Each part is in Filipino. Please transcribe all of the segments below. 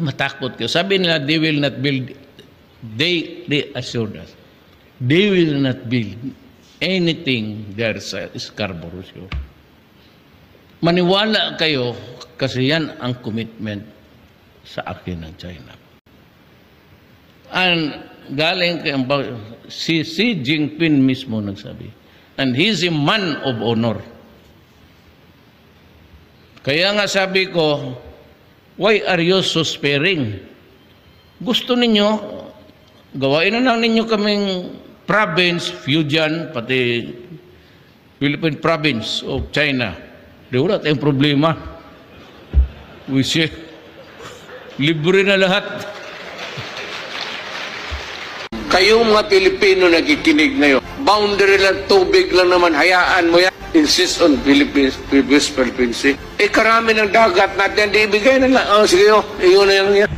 matakot kayo. Sabi nila, they will not build, they assured us, they will not build anything there sa Scarborough Show. Maniwala kayo kasi yan ang commitment sa akin ng China. And galing kay si Xi Jinping mismo nagsabi, and he's a man of honor. Kaya nga sabi ko, why are you so sparing? Gusto ninyo, gawain na lang ninyo kaming province, Fujian, pati Philippine province of China. Di wala tayong problema. We say, libre na lahat. Kayong mga Pilipino nakikinig ngayon, boundary lang, tubig lang naman, hayaan mo yan. Insist on Philippines, Philippine Sea. Karami ng dagat natin, di ibigay na lang. Oh, sige, iyon na yan.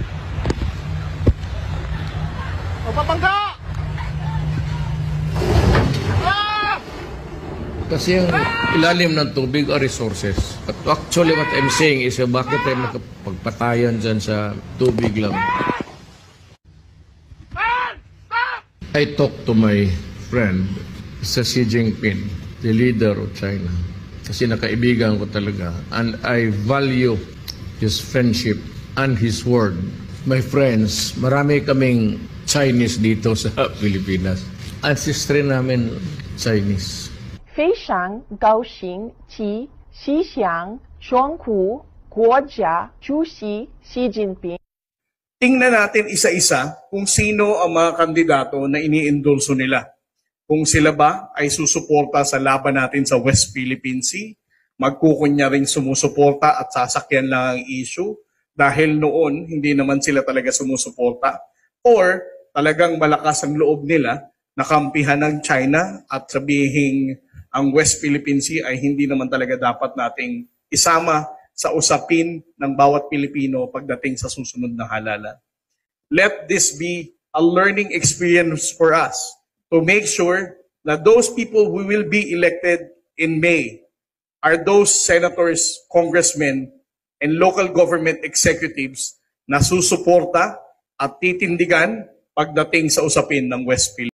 Papangga! Kasi yung ilalim ng tubig are resources. But actually what I'm saying is bakit tayo makapagpatayan dyan sa tubig lang. I talked to my friend sa Xi Jinping, the leader of China. Kasi nakaibigan ko talaga. And I value his friendship and his word. My friends, marami kaming Chinese dito sa Pilipinas. Ancestry namin Chinese. 非常高兴及希望中国国家主席习近平 Tingnan natin isa-isa kung sino ang mga kandidato na ini-endorso nila. Kung sila ba ay susuporta sa laban natin sa West Philippine Sea, magkukunya rin sumusuporta at sasakyan lang ang issue dahil noon hindi naman sila talaga sumusuporta, or talagang malakas ang loob nila na kampihan ng China at sabihing ang West Philippine Sea ay hindi naman talaga dapat nating isama sa usapin ng bawat Pilipino pagdating sa susunod na halalan. Let this be a learning experience for us to make sure that those people who will be elected in May are those senators, congressmen, and local government executives na susuporta at titindigan pagdating sa usapin ng West Philippines.